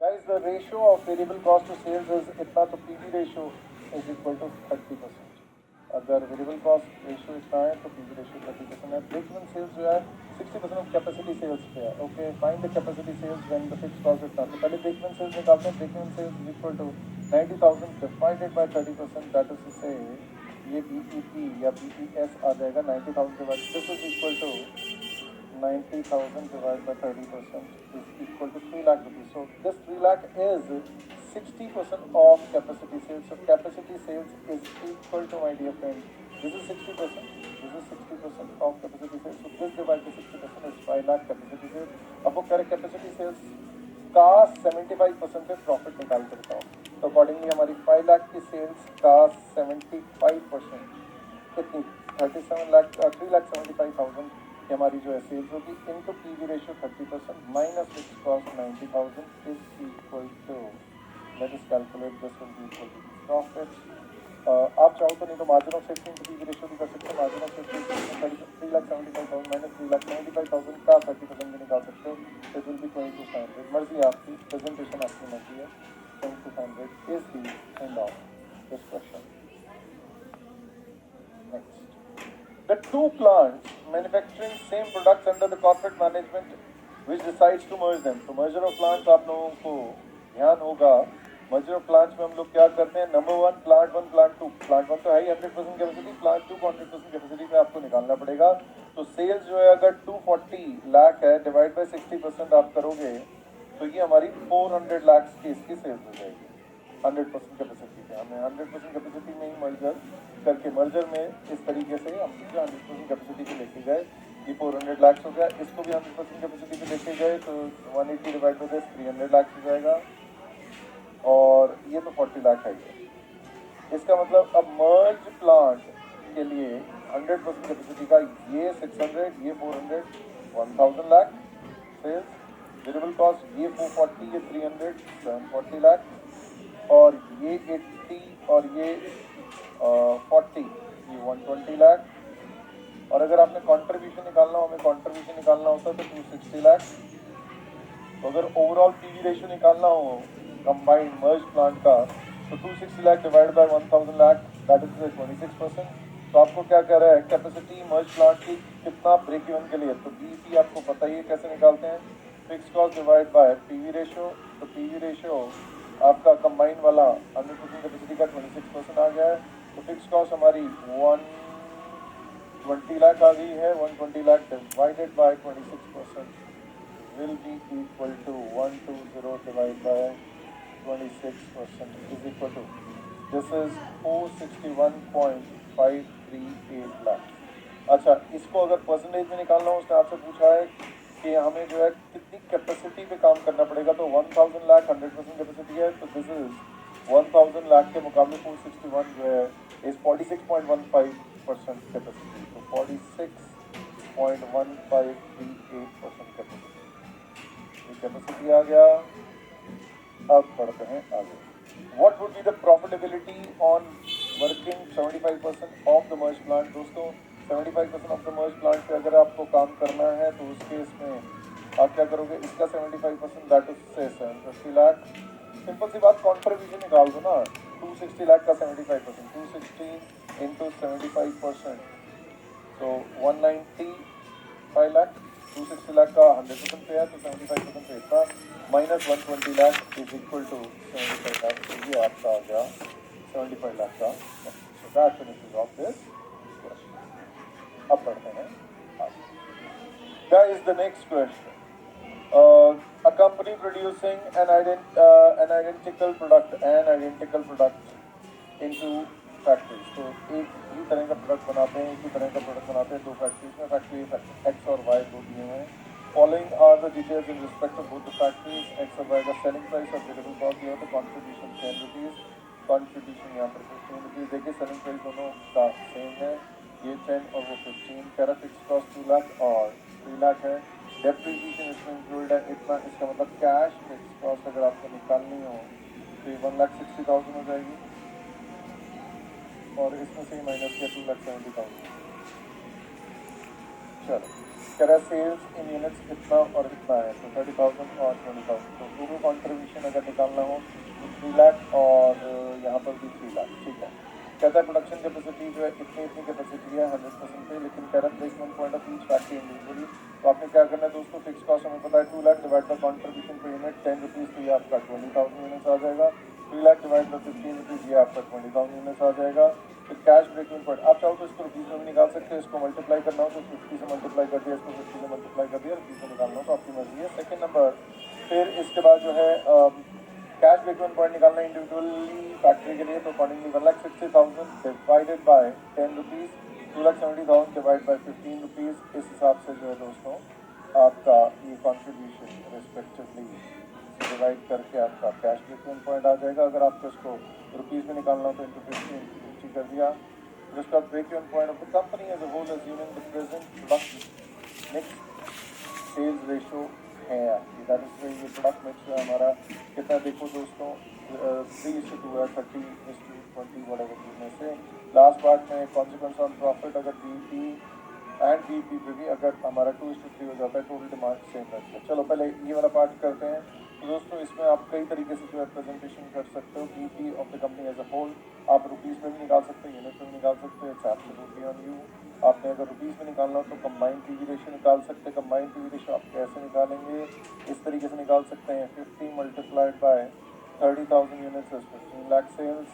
Guys, the ratio of variable cost to sales is इतना, तो PV ratio is equal to 30%. अगर variable cost ratio इतना है तो पीवी रेशियो 30% है. ब्रेक इवन सेल्स जो है 60% ऑफ कैपेसिटी सेल्स पे है. Okay, find the capacity sales when the fixed cost इतना. तो पहले ब्रेक इवन सेल्स निकालते हैं. Break even sales is equal to 90,000 divided by 30%. That is to say ये बीईपी या बीईएस आ जाएगा 90,000 divide. This is equal to 90,000 divided by 30% is equal to 3 lakh rupees. So this 3 lakh is 60% of capacity sales. So capacity sales is equal to, my dear friend, this is 60%. This is 60% of capacity sales. So this divided by 60% is 5 lakh capacity sales. अब वो करें capacity sales का 75% पे profit निकाल के बताओ. तो accordingly हमारी 5 लाख की सेल्स का 75% कितनी 37 लाख 3,75,000 की हमारी जो है सेल्स होगी into PV ratio 30% minus fix cost 90,000 is equal to, let us calculate this will be equal to profit. आप चाहो तो नहीं तो margin of safety into PV ratio भी कर सकते हो. मार्जिन ऑफ सेफ्टी 3,75,000 माइनस 3,75,000 का 30% भी निकाल सकते हो. It will be 22,500. मर्जी आपकी, प्रेजेंटेशन आपकी मर्जी है. 22,500 is the end of this question. Next. The two plants manufacturing same products under the corporate management which decides to merge them. तो merger of plants आप लोगों को ध्यान होगा. merger of plants में हम लोग क्या करते हैं. Number 1 plant 1 plant 2. प्लांट 1 तो है ही 100% कैपेसिटी. प्लांट 2 को 100% कैपेसिटी पे आपको निकालना पड़ेगा. तो सेल्स जो है अगर 240 लाख है डिवाइड बाय 60% आप करोगे तो ये हमारी 400 लाख की इसकी सेल्स हो जाएगी 100% कैपेसिटी पे. हमें 100% कैपेसिटी में ही मर्जर करके मर्जर में इस तरीके से हम 100% कैपेसिटी पे लेके गए. ये 400 लाख हो गया. इसको भी 100% कैपेसिटी पे लेके गए तो 180 डिवाइड बाय 10 300 लाख हो जाएगा. और ये तो 40 लाख है. इसका मतलब अब मर्ज प्लांट के लिए 100% कैपेसिटी का ये 600, ये 400, 1000 लाख सेल्स. वेरिएबल कॉस्ट ये 440, ये 300, 740 लाख. और ये 80 और ये 40, ये 120 लाख. और अगर आपने कंट्रीब्यूशन निकालना हो, हमें कंट्रीब्यूशन निकालना होता है तो 260 लाख. तो अगर ओवरऑल पीवी रेशियो निकालना हो कंबाइंड मर्ज प्लांट का तो 260 lakh divide bye 1000 lakh that is 26%. तो आपको क्या कह रहा है कैपेसिटी मर्ज प्लांट की कितना ब्रेक इवन के लिए. तो बीईपी आपको पता ही है कैसे निकालते हैं. Fix cost divide by PV ratio. तो पीवी रेशियो आपका कंबाइन वाला 100% कैपेसिटी का 26% आ गया है. तो फिक्स कॉस्ट हमारी 120 लाख आ गई है. 120 lakh divided by 26% will be equal to 120 divided by 26% is equal to, this is 461.538 lakh. अच्छा, इसको अगर परसेंटेज में निकालना हो उसने आपसे पूछा है कि हमें जो है कितनी कैपेसिटी पे काम करना पड़ेगा. तो 1000 लाख 100% कैपेसिटी है. तो दिस इज 1000 लाख के मुकाबले 461 जो है इज 46.15% कैपेसिटी. तो 46.1538% कैपेसिटी कैपेसिटी आ गया. अब बढ़ते हैं आगे. What would be the profitability on working 75% of the merge plant. दोस्तों 75% ऑफ द मर्ज प्लांट पे अगर आपको काम करना है तो उस केस में आप क्या करोगे. इसका 75% दैट इज 750 लाख. सिंपल सी बात, कॉन्ट्रीब्यूशन निकाल दो ना. 260 लाख का 75%, 260 इंटू 75%, तो 195 लाख. 260 लाख का 100% पे है तो 75% पे इतना minus 120 lakh is equal to 75 lakh. तो ये आपका आ गया 75 लाख का. So that finishes off this question. अब बढ़ते हैं आगे. That is the next question. A company producing an identical product into factories. तो एक ही तरह का प्रोडक्ट बनाते हैं, एक ही तरह का प्रोडक्ट बनाते हैं दो फैक्ट्रीज में. फैक्ट्री एक्स और वाई दो दिए हुए हैं. Following are the details in respect of both the factories. X और वाई का सेलिंग प्राइस और वेरिएबल कॉस्ट दिया तो कॉन्ट्रीब्यूशन 10 रुपीज़, कॉन्ट्रीब्यूशन यहाँ पर 15 रुपीज़. देखिए सेलिंग प्राइस दोनों का सेम है, ये 10 और वो 15. कह फिक्स कॉस्ट 2 लाख और 3 लाख है. डेप्रीशिएशन इसमें इंक्लूड है इतना. इसका मतलब कैश फिक्स कॉस्ट अगर आपको निकालनी हो तो 1,60,000 हो जाएगी और इसमें से ही माइनस किया 2,70,000. चलो कह रहा सेल्स इन यूनिट्स इतना और इतना है तो 30,000 और 20,000. तो दोनों कंट्रीब्यूशन अगर निकालना हो तो 3 लाख और यहाँ पर भी 3 लाख, ठीक है। कहता है प्रोडक्शन कैपेसिटी जो है इतनी कैपेसिटी है 100% पे, लेकिन कह रहा है break even point of each factory individually. तो आपने क्या करना है दोस्तों, फिक्स कॉस्ट हमें पता है 2 lakh divide by contribution per unit 10 rupees, तो ये आपका 20,000 यूनिट्स आ जाएगा। 3 लाख डिवाइड बाय 15 रुपीज़, ये आपका 20,000 यूनिट्स आ जाएगा। फिर कैश ब्रेक इवन पॉइंट आप चाहो तो इसको रुपीज़ में भी निकाल सकते हैं, इसको मल्टीप्लाई करना हो तो 50 से मल्टीप्लाई कर दिया, इसको 50 से मल्टीप्लाई कर दिया, रुपीज़ में निकालना हो तो आपकी मर्जी है। सेकेंड नंबर, फिर इसके बाद जो है कैश ब्रेक इवन पॉइंट निकालना है इंडिविजुअली फैक्ट्री के लिए, तो accordingly 1,60,000 divided by 10 rupees, 2,70,000 divide by 15 rupees. इस हिसाब से जो है दोस्तों आपका ये कॉन्ट्रीब्यूशन रिस्पेक्टिवली डिवाइड करके आपका कैश ब्रेक इवन पॉइंट आ जाएगा। अगर आपको इसको रुपीज़ में निकालना हो तो इंटू 50 कर दिया। फिर उसका break even point of the company as a whole assuming the present product mix sales ratio है आपकी, दैट इज ये प्रोडक्ट मिक्स है हमारा कितना, देखो दोस्तों 3:2 है, 30:20 वटेवर में से। लास्ट पार्ट में कॉन्सिक्वेंस ऑन प्रॉफिट, अगर बीईपी एंड बीईपी पे भी अगर हमारा 2:3 हो जाता है, टोटल डिमांड सेम रहती है। चलो पहले ये वाला पार्ट करते हैं। तो दोस्तों इसमें आप कई तरीके से जो है प्रेजेंटेशन कर सकते हो BEP of the company as a whole. आप रुपीज़ में भी निकाल सकते हो, यूनिट में भी निकाल सकते हो, इट्स एब्सोल्युटली ऑन यू। आपने अगर रुपीज़ में निकालना हो तो कंबाइंड पीवी रेशियो निकाल सकते हैं। कंबाइंड पीवी रेशियो आप कैसे निकालेंगे, इस तरीके से निकाल सकते हैं 50 multiplied by 30,000 units is 15 lakh sales,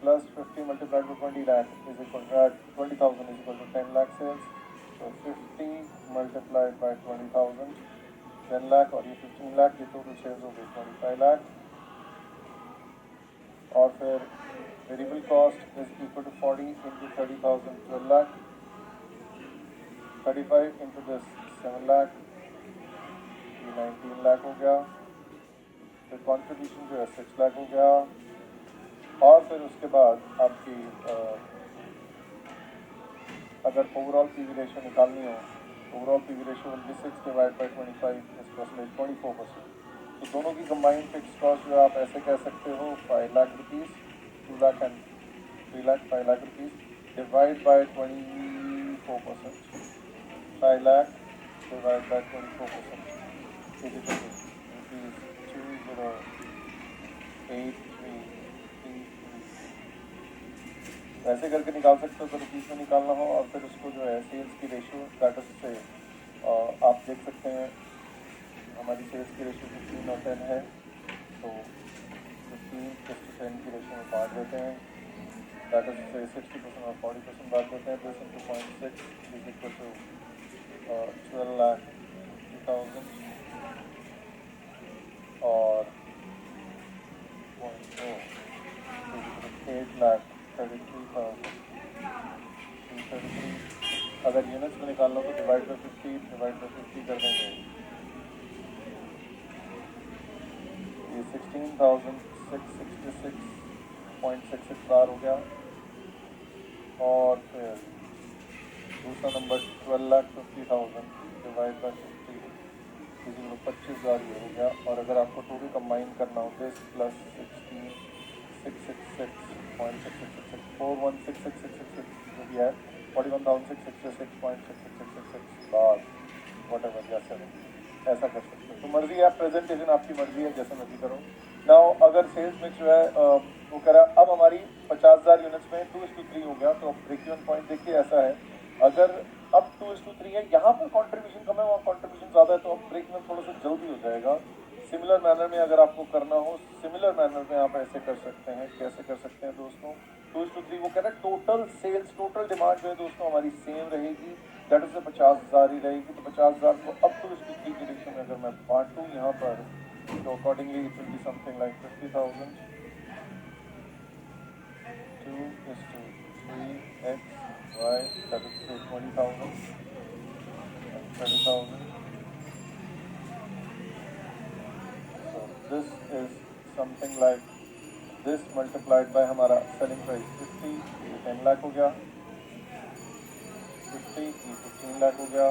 plus 50 multiplied by 20 lakh is equal to 20,000 is equal to 10 lakh sales. तो 50 मल्टीप्लाइड बाय 20,000 10 लाख, और ये 15 लाख, ये टोटल सेल्स हो गई 25 लाख। और फिर variable cost is equal to 40 into 30,000 12 lakh, 35 into this 7 lakh, ये 19 लाख हो गया। फिर कॉन्ट्रीब्यूशन जो है 6 लाख हो गया। और फिर उसके बाद आपकी अगर ओवरऑल पीवी रेशियो निकालनी हो, overall PV ratio will be 6 divide by 25 इस परसेंटेज 24%। तो दोनों की कंबाइंड फिक्स कॉस्ट जो आप ऐसे कह सकते हो 5 lakh rupees, 2 lakh and 3 lakh, 5 lakh rupees divide by 24%, 5 lakh divide by 24% is equal to rupees 2083। ऐसे करके निकाल सकते हो तो रुपीज़ में निकालना हो। और फिर उसको जो है सेल्स की रेशियो स्टेटस से आप देख सकते हैं हमारी सेल्स की रेशियो 15 और 10 है, तो 15:10 की रेशियो में बांट देते हैं, स्टेटस से 60% और 40% बांट देते हैं। This into 0.6 is equal to 12,50,000 और 0.4 8,33,333। अगर यूनिट्स में निकालना हो तो डिवाइड बाय 50 कर देंगे, ये 16,666.66 बार हो गया। और फिर दूसरा नंबर 12,50,000 डिवाइड बाय 50 इजिकल 25,000 ये हो गया। और अगर आपको टोटल कंबाइन करना हो दिस प्लस 16,666.6666 416666 जो भी है 41,666.6666 बार वट एवर या 7, ऐसा कर सकते हो। तो मर्जी है, प्रेजेंटेशन आपकी मर्जी है, जैसे मर्जी करो। नाउ अगर सेल्स मिक्स जो है वो कह रहा अब हमारी 50,000 यूनिट्स में 2:3 हो गया, तो अब ब्रेक इवन पॉइंट देखिए ऐसा है, अगर अब 2:3 है, यहाँ पर कॉन्ट्रीब्यूशन कम है, वहाँ कॉन्ट्रीब्यूशन ज़्यादा है, तो अब ब्रेक इवन थोड़ा सा जल्दी हो जाएगा। सिमिलर मैनर में अगर आपको करना हो, सिमिलर मैनर में आप ऐसे कर सकते हैं। कैसे कर सकते हैं दोस्तों, 2:3 वो कह रहा है टोटल सेल्स, टोटल डिमांड जो है दोस्तों हमारी सेम रहेगी, दैट इज 50,000 ही रहेगी। तो 50,000 को अब 2:3 की रेशियो में अगर मैं बांटूँ यहाँ पर, तो accordingly it will be something like 50,000 2:3x y, that is 20,000 and 30,000. So this is something like this multiplied by हमारा सेलिंग प्राइस 50, ये 10 लाख हो गया, 50 ये 15 लाख हो गया,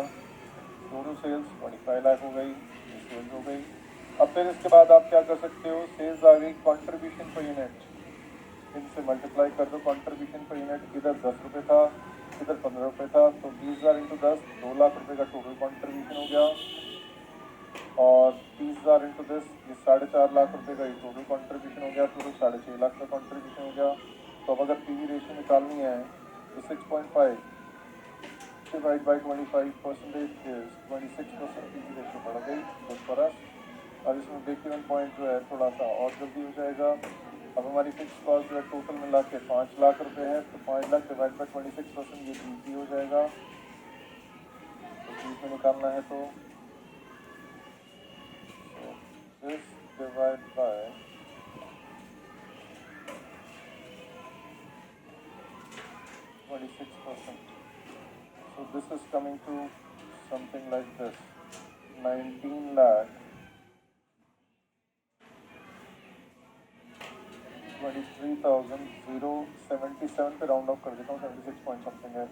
टोटल सेल्स 25 लाख हो गई, ये सेल्स हो गई। अब फिर इसके बाद आप क्या कर सकते हो, सेल्स आ गई, कॉन्ट्रीब्यूशन पर यूनिट इनसे मल्टीप्लाई कर दो। कॉन्ट्रीब्यूशन पर यूनिट इधर 10 रुपये था, इधर 15 रुपये था, तो 20,000 इंटू 10 2 लाख रुपये का टोटल कॉन्ट्रीब्यूशन हो गया। और 30,000 इंटू दिस, ये 4.5 लाख रुपए का ये टोटल कॉन्ट्रीब्यूशन हो गया, टोटल 6.5 लाख का कॉन्ट्रीब्यूशन हो गया। तो अब अगर पीवी रेशियो निकालनी है तो 6.5 divide by 25% is 26% PV ratio बढ़ गई, गुड फॉर अस। और इसमें ब्रेक इवन पॉइंट जो है थोड़ा सा और जल्दी हो जाएगा। अब हमारी फिक्स कॉस्ट जो है टोटल मिला के 5 लाख रुपए है, तो 5 लाख डिवाइड बाई 26% ये 20 हो जाएगा। तो 20 में निकालना है तो this divide by 26%. So this is coming to something like this, 19 lakh 23,077 पे राउंड ऑफ कर देता हूँ, 76 पॉइंट समथिंग है।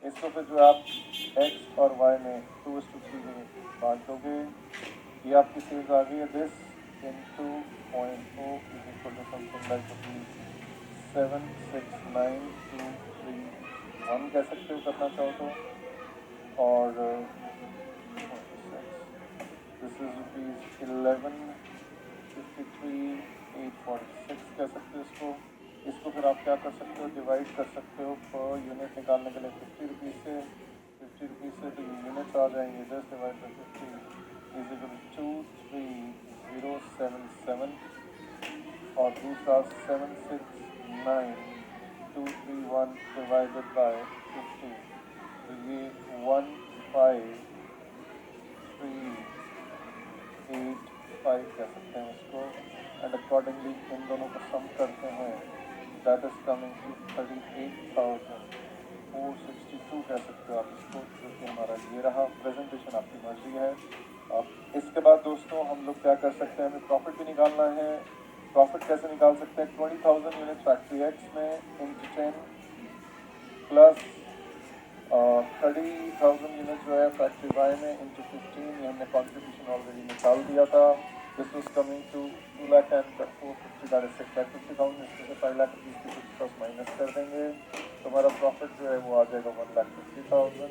इसको फिर जो आप x और y में 2:3 में बांट दोगे, ये आपकी सेल्स आ गई है this into 0.4 is equal to something like 769,231 कह सकते हो करना चाहो तो। और दिस इज ₹1153,846 कह सकते हो इसको। इसको फिर आप क्या कर सकते हो, डिवाइड कर सकते हो पर यूनिट निकालने के लिए 50 रुपीज़ से। 50 रुपीज़ से तो यूनिट्स आ जाएंगे, just divide by 50 is equal to 23077 और दूसरा 769,231 डिवाइडेड बाय 50, तो ये 15,385 कह सकते हैं इसको। एंड अकॉर्डिंगली इन दोनों को सम करते हैं, दैट इज कमिंग टू 38,462 कह सकते हो आप इसको, जो कि हमारा ये रहा। प्रेजेंटेशन आपकी मर्जी है। अब इसके बाद दोस्तों हम लोग क्या कर सकते हैं, हमें प्रॉफिट भी निकालना है। प्रॉफिट कैसे निकाल सकते हैं, 20,000 यूनिट फैक्ट्री एक्स में इंटू 10 प्लस 30,000 यूनिट जो है फैक्ट्री वाई में इंटू 15, ये हमने कॉन्ट्रीब्यूशन ऑलरेडी निकाल दिया था। This was coming to 2,04,50, that is 6,50,000। इसमें से 5 लाख रुपीज़ की फिक्स कॉस्ट माइनस कर देंगे तो हमारा प्रॉफिट जो है वो आ जाएगा 1,50,000।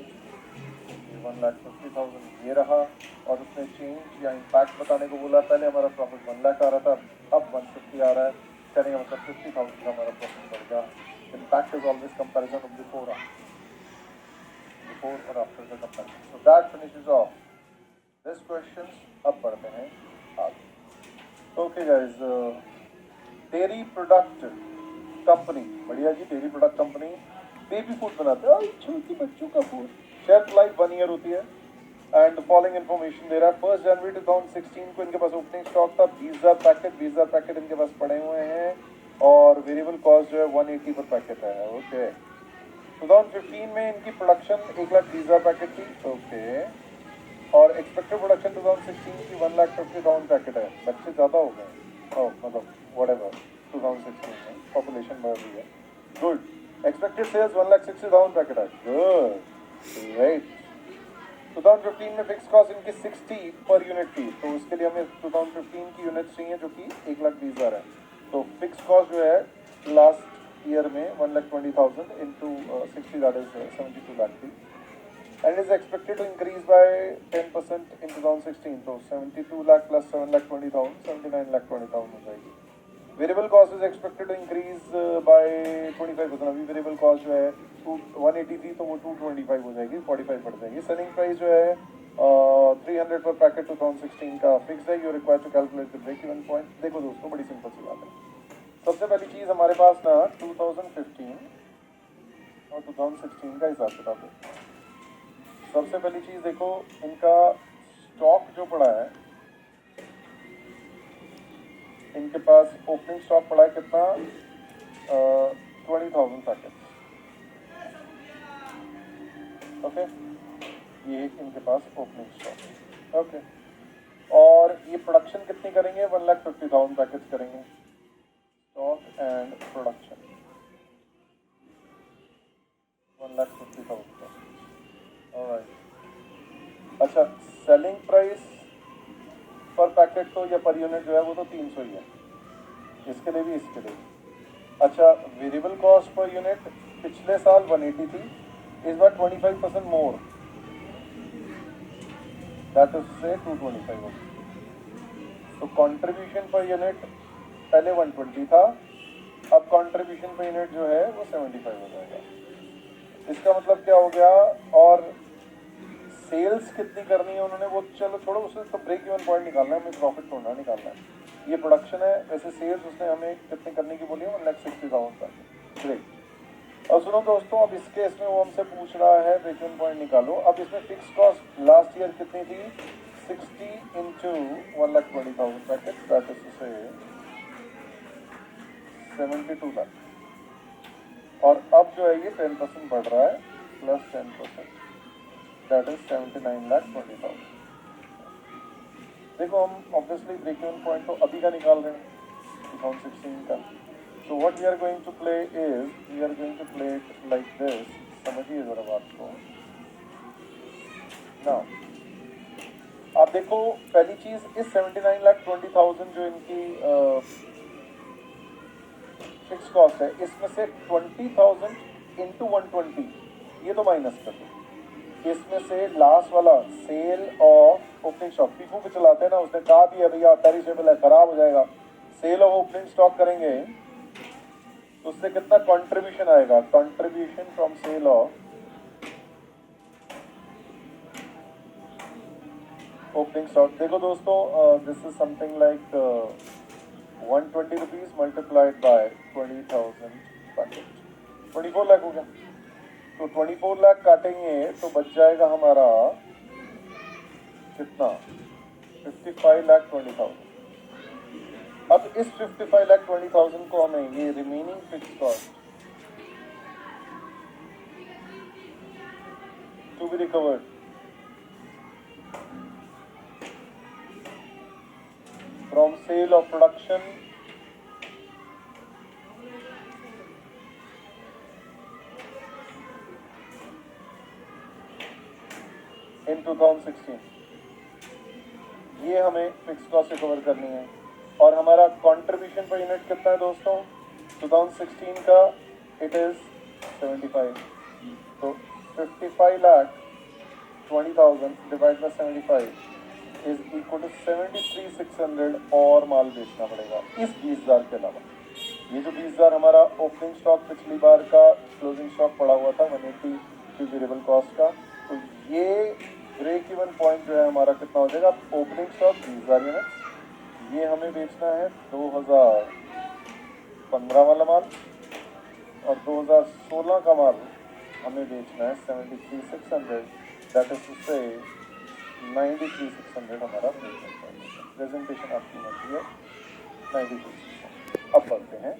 1,50,000 ये रहा। और उसने चेंज या इम्पैक्ट बताने को बोला, पहले हमारा प्रॉफिट 1 लाख आ रहा था, अब 150 आ रहा है, कहने का मतलब 50,000 का हमारा प्रॉफिट बढ़ गया। Impact is always comparison of before और after the comparison. So that finishes off this question. अब बढ़ते हैं आगे। Okay guys, dairy product company, बढ़िया जी, dairy product company baby food बनाते हैं, छोटी बच्चों का फूड। शेल्फ लाइफ 1 ईयर होती है। एंड फॉलोइंग इन्फॉर्मेशन दे रहा है, 1 जनवरी 2016 को इनके पास ओपनिंग स्टॉक था 20,000 पैकेट इनके पास पड़े हुए हैं और वेरिएबल कॉस्ट जो है 180 पर पैकेट है। ओके, 2015 में इनकी प्रोडक्शन 1,20,000 पैकेट थी। ओके, और एक्सपेक्टेड प्रोडक्शन 2016 की 1,50,000 पैकेट है। बच्चे ज़्यादा हो गए, मतलब व्हाटएवर, 2016 में पॉपुलेशन बढ़ रही है। गुड। एक्सपेक्टेड सेल्स 1,60,000 पैकेट है। Good, right. 2015 में फिक्स कॉस्ट इनकी 60 पर यूनिट थी, तो उसके लिए हमें 2015 की यूनिट्स चाहिए जो कि 1,20,000 है। तो फिक्स कॉस्ट जो है लास्ट ईयर में 1,20,000 इंटू 60, दैट इज 72 लाख थी। And is expected to increase by 10% in 2016, तो 72 लाख प्लस 7,20,000, 79,20,000 हो जाएगी। Variable cost is expected to increase by 25%। अभी वेरिएबल कॉस्ट जो है 180 थी तो वो 225 हो जाएगी, 45 बढ़ जाएगी। सेलिंग प्राइस जो है 300 पर पैकेट 2016 का फिक्स है। You require to calculate the break even point. देखो दोस्तों, बड़ी सिंपल सी बात है। सबसे पहली चीज हमारे पास ना 2015 और 2016 का हिसाब किताब है। सबसे पहली चीज देखो, इनका स्टॉक जो पड़ा है, इनके पास ओपनिंग स्टॉक पड़ा है कितना, 20,000 पैकेट। ओके, ये इनके पास ओपनिंग स्टॉक। ओके, और ये प्रोडक्शन कितनी करेंगे, 1,50,000 पैकेट्स करेंगे। Stock and production 1,50,000 packets. Alright. अच्छा, सेलिंग प्राइस पर पैकेट तो या पर यूनिट जो है वो तो 300 ही है, इसके लिए भी इसके लिए भी। अच्छा, वेरिएबल कॉस्ट पर यूनिट पिछले साल 180 थी, इस बार 25% मोर, दैट इज से 225 होगी। तो कंट्रीब्यूशन पर यूनिट पहले 120 था, अब कंट्रीब्यूशन पर यूनिट जो है वो 75 हो जाएगा। इसका मतलब क्या हो गया, और सेल्स कितनी करनी है उन्होंने, वो चलो छोड़ो, उससे तो ब्रेक इवन पॉइंट निकालना है, हमें प्रॉफिट ढूंढना निकालना है। ये प्रोडक्शन है, वैसे सेल्स उसने हमें कितनी करने की बोली है, 1,60,000 तक। ग्रेट। और सुनो दोस्तों, अब इस केस में वो हमसे पूछ रहा है ब्रेक इवन पॉइंट निकालो। अब इसमें फिक्स कॉस्ट लास्ट ईयर कितनी थी, 60 into 1,20,000 packet, that is to say 72 lakh. और अब जो है ये 10% बढ़ रहा है, प्लस 10%, दैट इज 79,20,000। देखो हम ऑब्वियसली ब्रेक इवन पॉइंट तो अभी का निकाल रहे हैं, 2016 का। So what we are going to play is, we are going to play it like this. समझिए जरा बात को। Now, आप देखो पहली चीज, इस 79,20,000 जो इनकी फिक्स कॉस्ट है, इसमें से 20,000 इंटू 120 ये तो माइनस कर दो। इसमें से लास्ट वाला सेल ऑफ ओपनिंग स्टॉक, फीफू पे चलाते हैं ना, उसने कहा भी है भैया पेरिशेबल है, खराब हो जाएगा, सेल ऑफ ओपनिंग स्टॉक करेंगे तो उससे कितना कंट्रीब्यूशन आएगा, contribution from sale of opening stock. देखो दोस्तों, this is something like 120 rupees multiplied by 20,000 packet, 24 lakh हो गया। तो 24 लाख काटेंगे तो बच जाएगा हमारा कितना, 55,20,000। अब इस 55,20,000 को हमें ये remaining fix cost to be recovered from sale of production in 2016, ये हमें फिक्स कॉस्ट रिकवर करनी है। और हमारा कंट्रीब्यूशन पर यूनिट कितना है दोस्तों, 2016 का इट इज 75। तो 55,20,000 divide by 75 is equal to 73,600 और माल बेचना पड़ेगा इस 20,000 के अलावा। ये जो 20,000 हमारा ओपनिंग स्टॉक पिछली बार का क्लोजिंग स्टॉक पड़ा हुआ था 180 की वेरिएबल कॉस्ट का, तो ये ब्रेक इवन पॉइंट जो है हमारा कितना हो जाएगा, ओपनिंग स्टॉक 20,000 यूनिट्स, ये हमें बेचना है 2015 वाला माल, और 2016 का माल हमें बेचना है 73,600, दैट इज टू से 93,600 हमारा प्रेजेंटेशन आपकी होती है 93,600। अब बढ़ते हैं